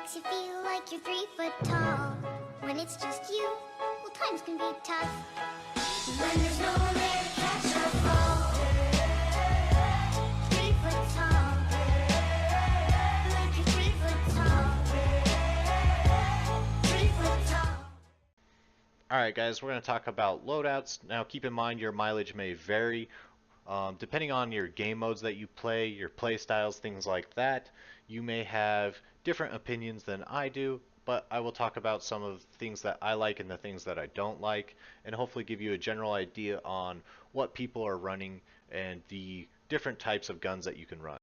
makes you feel like you're 3 foot tall. When it's just you, well, times can be tough. When there's no one there to catch or fall. 3 foot tall. Like you're 3 foot tall. 3 foot tall. Alright guys, we're going to talk about loadouts. Now keep in mind your mileage may vary. Depending on your game modes that you play, your play styles, things like that, you may have different opinions than I do, but I will talk about some of the things that I like and the things that I don't like, and hopefully give you a general idea on what people are running and the different types of guns that you can run.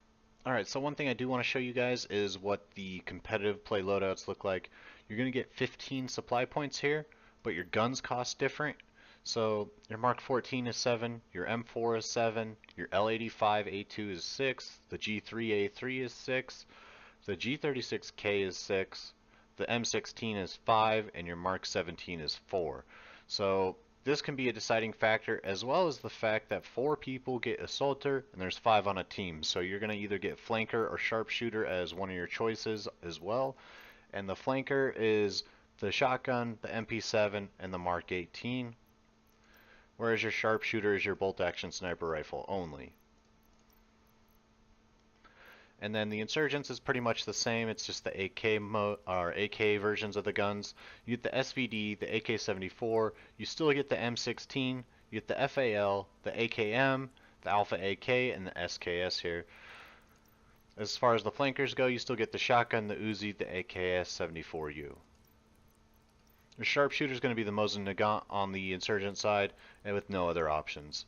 Alright, so one thing I do want to show you guys is what the competitive play loadouts look like. You're going to get 15 supply points here, but your guns cost different. So your Mark 14 is 7, your M4 is 7, your L85A2 is 6, the G3A3 is 6, the G36K is 6, the M16 is 5, and your Mark 17 is 4. So this can be a deciding factor, as well as the fact that 4 people get assaulter and there's 5 on a team. So you're going to either get flanker or sharpshooter as one of your choices as well. And the flanker is the shotgun, the MP7, and the Mark 18. Whereas your sharpshooter is your bolt-action sniper rifle only. And then the Insurgents is pretty much the same. It's just the AK versions of the guns. You get the SVD, the AK-74. You still get the M16. You get the FAL, the AKM, the Alpha AK, and the SKS here. As far as the flankers go, you still get the shotgun, the Uzi, the AKS-74U. Your sharpshooter is going to be the Mosin Nagant on the Insurgent side, and with no other options.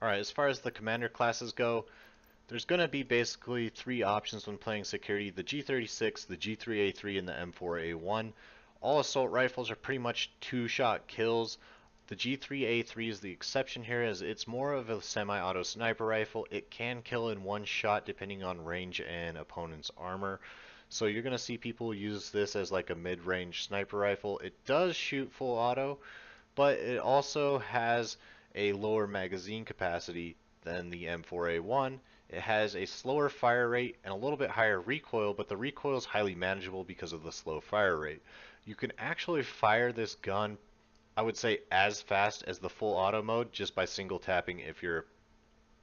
Alright, as far as the commander classes go, there's going to be basically 3 options when playing security: the G36, the G3A3, and the M4A1. All assault rifles are pretty much 2-shot kills. The G3A3 is the exception here, as it's more of a semi-auto sniper rifle. It can kill in 1 shot depending on range and opponent's armor. So you're going to see people use this as like a mid-range sniper rifle. It does shoot full auto, but it also has a lower magazine capacity than the M4A1. It has a slower fire rate and a little bit higher recoil, but the recoil is highly manageable because of the slow fire rate. You can actually fire this gun, I would say, as fast as the full auto mode just by single tapping if you're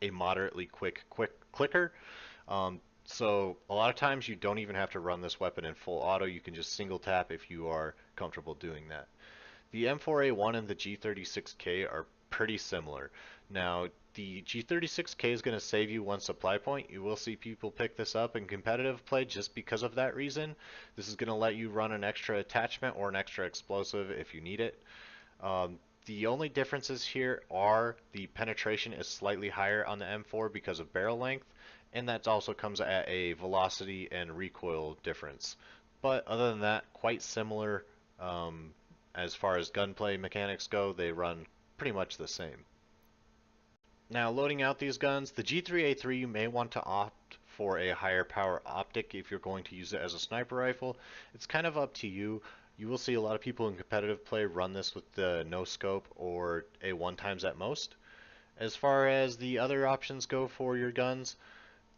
a moderately quick clicker. So a lot of times you don't even have to run this weapon in full auto. You can just single tap if you are comfortable doing that. The M4A1 and the G36K are pretty similar. Now the G36K is going to save you 1 supply point. You will see people pick this up in competitive play just because of that reason. This is going to let you run an extra attachment or an extra explosive if you need it. The only differences here are the penetration is slightly higher on the M4 because of barrel length, and that also comes at a velocity and recoil difference. But other than that, quite similar as far as gunplay mechanics go. They run pretty much the same. Now loading out these guns, the G3A3 you may want to opt for a higher power optic if you're going to use it as a sniper rifle. It's kind of up to you. You will see a lot of people in competitive play run this with the no scope or a 1x at most. As far as the other options go for your guns,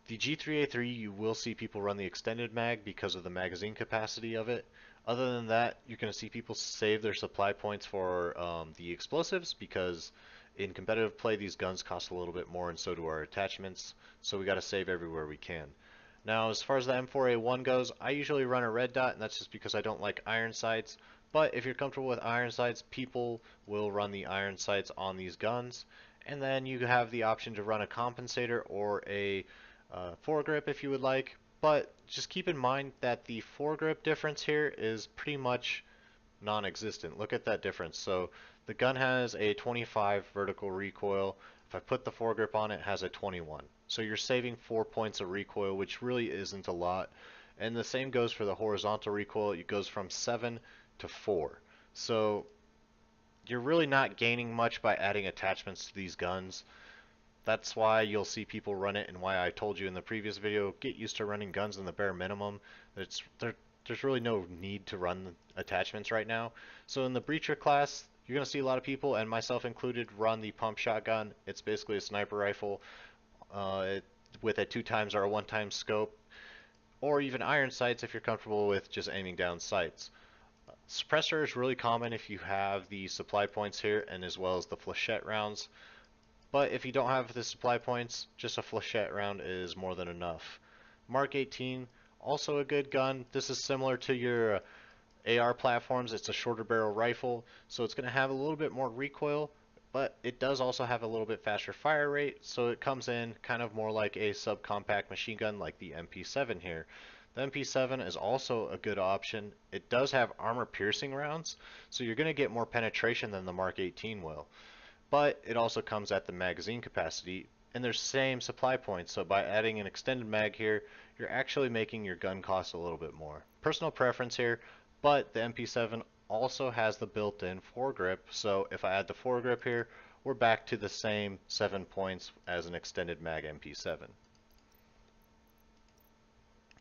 the G3A3 you will see people run the extended mag because of the magazine capacity of it. Other than that, you're going to see people save their supply points for the explosives, because in competitive play these guns cost a little bit more, and so do our attachments, so we got to save everywhere we can. Now as far as the M4A1 goes, I usually run a red dot, and that's just because I don't like iron sights. But if you're comfortable with iron sights, people will run the iron sights on these guns. And then you have the option to run a compensator or a foregrip if you would like. But just keep in mind that the foregrip difference here is pretty much non-existent. Look at that difference. So the gun has a 25 vertical recoil. If I put the foregrip on, it has a 21. So you're saving 4 points of recoil, which really isn't a lot. And the same goes for the horizontal recoil. It goes from 7 to 4. So you're really not gaining much by adding attachments to these guns. That's why you'll see people run it, and why I told you in the previous video, get used to running guns in the bare minimum. There's really no need to run attachments right now. So in the breacher class, you're going to see a lot of people, and myself included, run the pump shotgun. It's basically a sniper rifle with a 2x or a 1x scope. or even iron sights if you're comfortable with just aiming down sights. Suppressor is really common if you have the supply points here and as well as the flechette rounds. But if you don't have the supply points, just a flechette round is more than enough. Mark 18, also a good gun. This is similar to your AR platforms. It's a shorter barrel rifle, so it's going to have a little bit more recoil, but it does also have a little bit faster fire rate, so it comes in kind of more like a subcompact machine gun like the MP7 here. The MP7 is also a good option. It does have armor piercing rounds, so you're going to get more penetration than the Mark 18 will. But it also comes at the magazine capacity, and there's same supply points, so by adding an extended mag here, you're actually making your gun cost a little bit more. Personal preference here, but the MP7 also has the built-in foregrip, so if I add the foregrip here, we're back to the same 7 points as an extended mag MP7.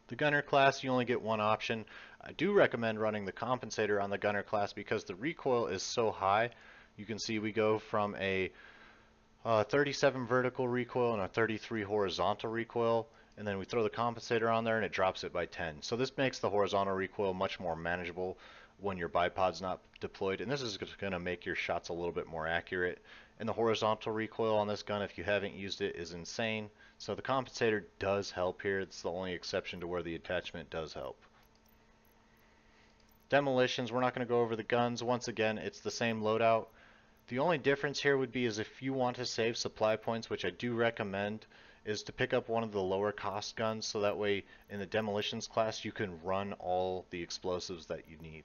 The gunner class, you only get one option. I do recommend running the compensator on the gunner class because the recoil is so high. You can see we go from a 37 vertical recoil and a 33 horizontal recoil, and then we throw the compensator on there and it drops it by 10. So this makes the horizontal recoil much more manageable when your bipod's not deployed, and this is going to make your shots a little bit more accurate. And the horizontal recoil on this gun, if you haven't used it, is insane. So the compensator does help here. It's the only exception to where the attachment does help. Demolitions, we're not going to go over the guns. Once again, it's the same loadout. The only difference here would be is if you want to save supply points, which I do recommend, is to pick up one of the lower cost guns, so that way in the demolitions class you can run all the explosives that you need.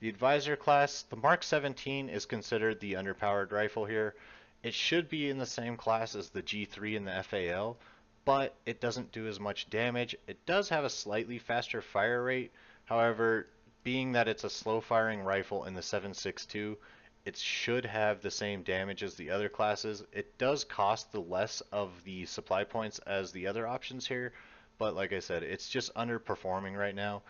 The advisor class, the Mark 17 is considered the underpowered rifle here. It should be in the same class as the G3 and the FAL, but it doesn't do as much damage. It does have a slightly faster fire rate. However, being that it's a slow firing rifle in the 7.62, it should have the same damage as the other classes. It does cost the less of the supply points as the other options here, but like I said, it's just underperforming right now.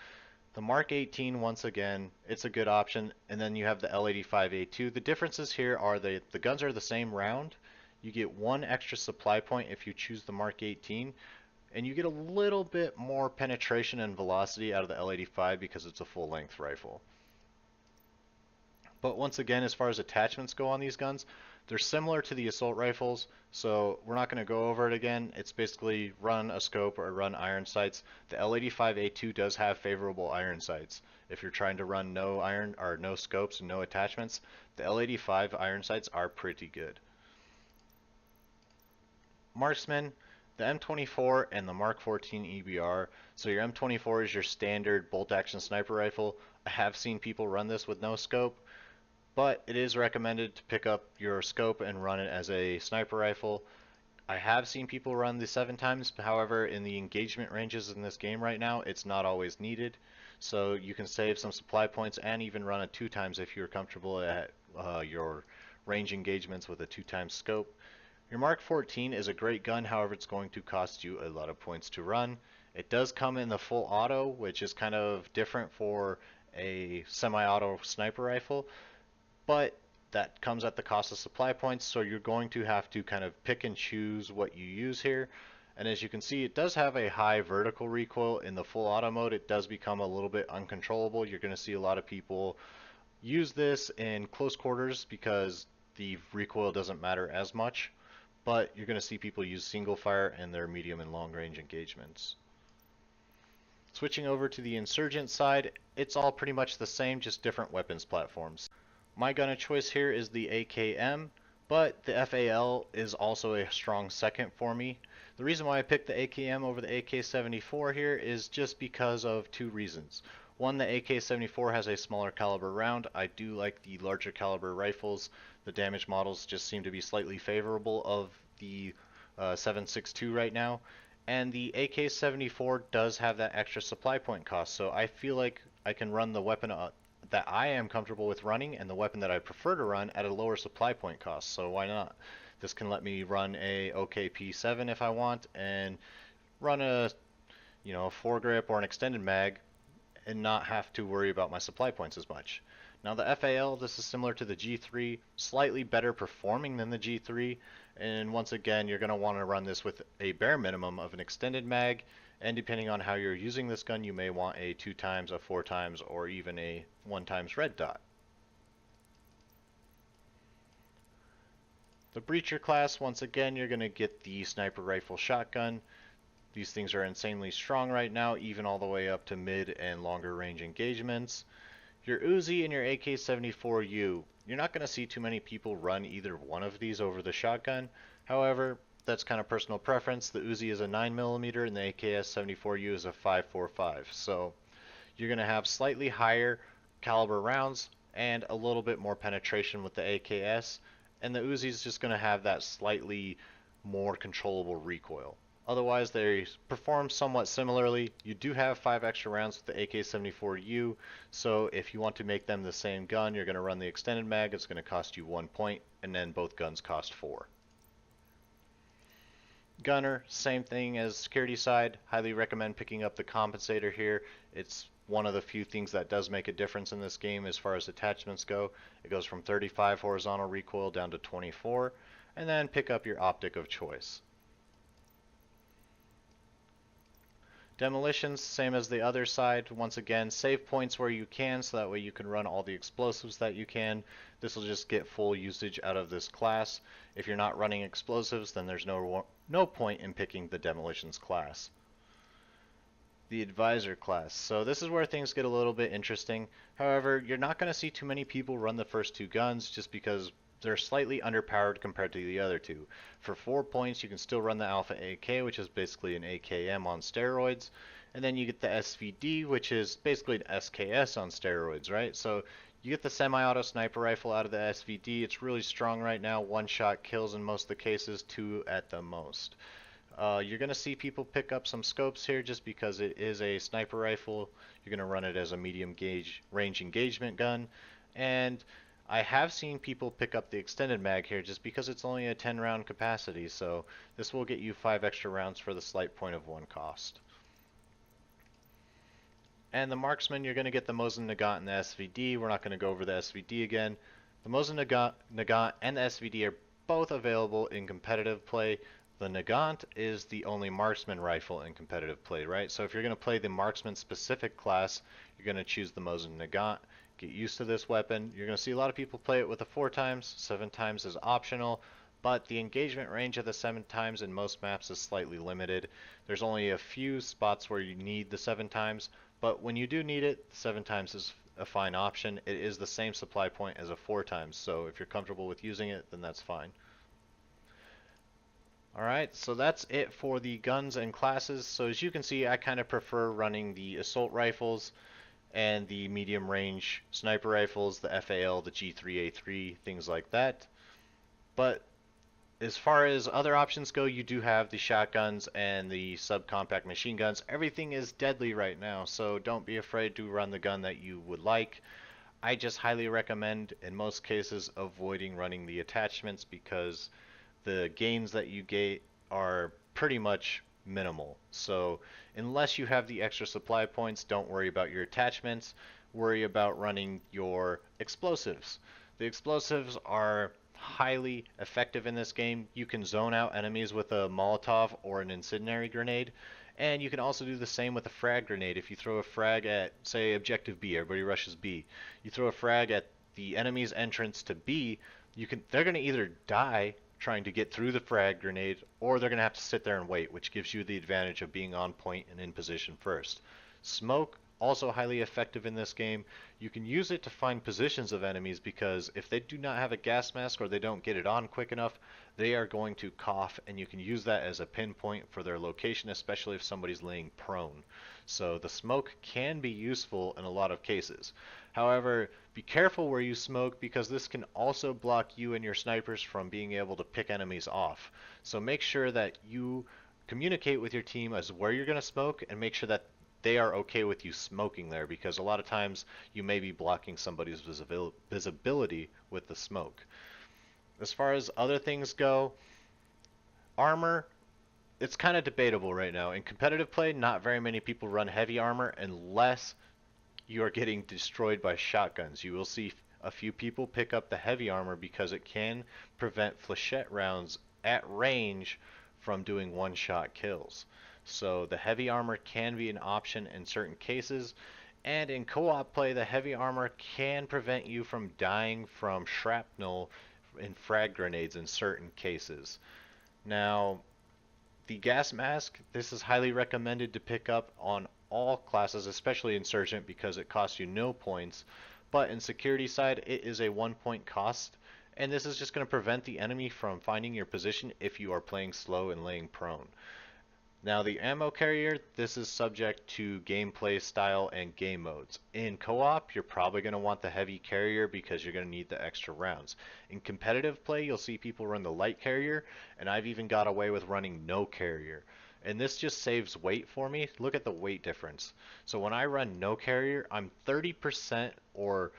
The Mark 18, once again, it's a good option, and then you have the L85A2. The differences here are the guns are the same round. You get one extra supply point if you choose the Mark 18, and you get a little bit more penetration and velocity out of the L85 because it's a full-length rifle. But once again, as far as attachments go on these guns, they're similar to the assault rifles, so we're not going to go over it again. It's basically run a scope or run iron sights. The L85A2 does have favorable iron sights. If you're trying to run no iron or no scopes and no attachments, the L85 iron sights are pretty good. Marksman, the M24 and the Mark 14 EBR. So your M24 is your standard bolt action sniper rifle. I have seen people run this with no scope, but it is recommended to pick up your scope and run it as a sniper rifle. I have seen people run the 7x, however, in the engagement ranges in this game right now, it's not always needed. So you can save some supply points and even run a 2x if you're comfortable at your range engagements with a 2x scope. Your Mark 14 is a great gun, however, it's going to cost you a lot of points to run. It does come in the full auto, which is kind of different for a semi-auto sniper rifle, but that comes at the cost of supply points, so you're going to have to kind of pick and choose what you use here. And as you can see, it does have a high vertical recoil. In the full auto mode, it does become a little bit uncontrollable. You're going to see a lot of people use this in close quarters because the recoil doesn't matter as much, but you're going to see people use single fire in their medium and long range engagements. Switching over to the insurgent side, it's all pretty much the same, just different weapons platforms. My gun of choice here is the AKM, but the FAL is also a strong second for me. The reason why I picked the AKM over the AK-74 here is just because of two reasons. One, the AK-74 has a smaller caliber round. I do like the larger caliber rifles. The damage models just seem to be slightly favorable of the 7.62 right now. And the AK-74 does have that extra supply point cost, so I feel like I can run the weapon that I am comfortable with running and the weapon that I prefer to run at a lower supply point cost, so why not? This can let me run a OKP7 if I want and run a foregrip or an extended mag and not have to worry about my supply points as much. Now the FAL, this is similar to the G3, slightly better performing than the G3, and once again you're going to want to run this with a bare minimum of an extended mag, and depending on how you're using this gun you may want a 2 times, a 4 times, or even a 1 times red dot. The breacher class, once again you're going to get the sniper rifle shotgun. These things are insanely strong right now, even all the way up to mid and longer range engagements. Your Uzi and your AK-74U, you're not going to see too many people run either one of these over the shotgun. However, that's kind of personal preference. The Uzi is a 9mm and the AK-74U is a 5.45. So you're going to have slightly higher caliber rounds and a little bit more penetration with the AKS. And the Uzi is just going to have that slightly more controllable recoil. Otherwise, they perform somewhat similarly. You do have 5 extra rounds with the AK-74U, so if you want to make them the same gun, you're going to run the extended mag. It's going to cost you 1 point, and then both guns cost 4. Gunner, same thing as security side. Highly recommend picking up the compensator here. It's one of the few things that does make a difference in this game as far as attachments go. It goes from 35 horizontal recoil down to 24, and then pick up your optic of choice. Demolitions, same as the other side. Once again, save points where you can so that way you can run all the explosives that you can. This will just get full usage out of this class. If you're not running explosives, then there's no point in picking the demolitions class. The advisor class. So this is where things get a little bit interesting. However, you're not going to see too many people run the first 2 guns just because they're slightly underpowered compared to the other 2. For 4 points, you can still run the Alpha AK, which is basically an AKM on steroids. And then you get the SVD, which is basically an SKS on steroids, right? So you get the semi-auto sniper rifle out of the SVD. It's really strong right now. 1-shot kills in most of the cases, 2 at the most. You're going to see people pick up some scopes here just because it is a sniper rifle. You're going to run it as a medium gauge range engagement gun. And I have seen people pick up the extended mag here just because it's only a 10 round capacity, so this will get you 5 extra rounds for the slight point of 1 cost. And the marksman, you're going to get the Mosin Nagant and the SVD. We're not going to go over the SVD again. The Mosin Nagant and the SVD are both available in competitive play. The Nagant is the only marksman rifle in competitive play, right? So if you're going to play the marksman specific class, you're going to choose the Mosin Nagant. Get used to this weapon. You're going to see a lot of people play it with a 4 times. 7 times is optional, but the engagement range of the 7 times in most maps is slightly limited. There's only a few spots where you need the 7 times, but when you do need it, 7 times is a fine option. It is the same supply point as a 4 times, so if you're comfortable with using it, then that's fine. Alright, so that's it for the guns and classes. So as you can see, I kind of prefer running the assault rifles and the medium range sniper rifles, the FAL, the G3A3, things like that. But as far as other options go, you do have the shotguns and the subcompact machine guns. Everything is deadly right now, so don't be afraid to run the gun that you would like. I just highly recommend, in most cases, avoiding running the attachments because the gains that you get are pretty much minimal. So unless you have the extra supply points, don't worry about your attachments. Worry about running your explosives. The explosives are highly effective in this game. You can zone out enemies with a Molotov or an incendiary grenade, and you can also do the same with a frag grenade. If you throw a frag at, say, objective B, everybody rushes B, you throw a frag at the enemy's entrance to B, they're going to either die trying to get through the frag grenade, or they're going to have to sit there and wait, which gives you the advantage of being on point and in position first. Smoke, also highly effective in this game. You can use it to find positions of enemies because if they do not have a gas mask or they don't get it on quick enough, they are going to cough, and you can use that as a pinpoint for their location, especially if somebody's laying prone. So the smoke can be useful in a lot of cases. However, be careful where you smoke because this can also block you and your snipers from being able to pick enemies off. So make sure that you communicate with your team as where you're going to smoke and make sure that they are okay with you smoking there, because a lot of times you may be blocking somebody's visibility with the smoke. As far as other things go, armor, it's kind of debatable right now. In competitive play, not very many people run heavy armor unless you are getting destroyed by shotguns. You will see a few people pick up the heavy armor because it can prevent flechette rounds at range from doing one-shot kills. So the heavy armor can be an option in certain cases, and in co-op play the heavy armor can prevent you from dying from shrapnel and frag grenades in certain cases. Now, the gas mask, this is highly recommended to pick up on all classes, especially Insurgent, because it costs you no points. But in security side, it is a 1-point cost, and this is just going to prevent the enemy from finding your position if you are playing slow and laying prone. Now the ammo carrier, this is subject to gameplay style and game modes. In co-op, you're probably going to want the heavy carrier because you're going to need the extra rounds. In competitive play, you'll see people run the light carrier, and I've even got away with running no carrier. And this just saves weight for me. Look at the weight difference. So when I run no carrier, I'm 30% or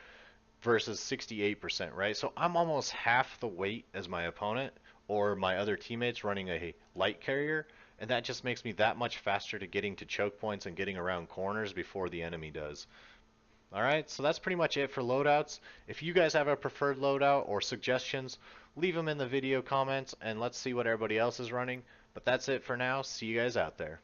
versus 68%, right? So I'm almost half the weight as my opponent or my other teammates running a light carrier. And that just makes me that much faster to getting to choke points and getting around corners before the enemy does. Alright, so that's pretty much it for loadouts. If you guys have a preferred loadout or suggestions, leave them in the video comments and let's see what everybody else is running. But that's it for now. See you guys out there.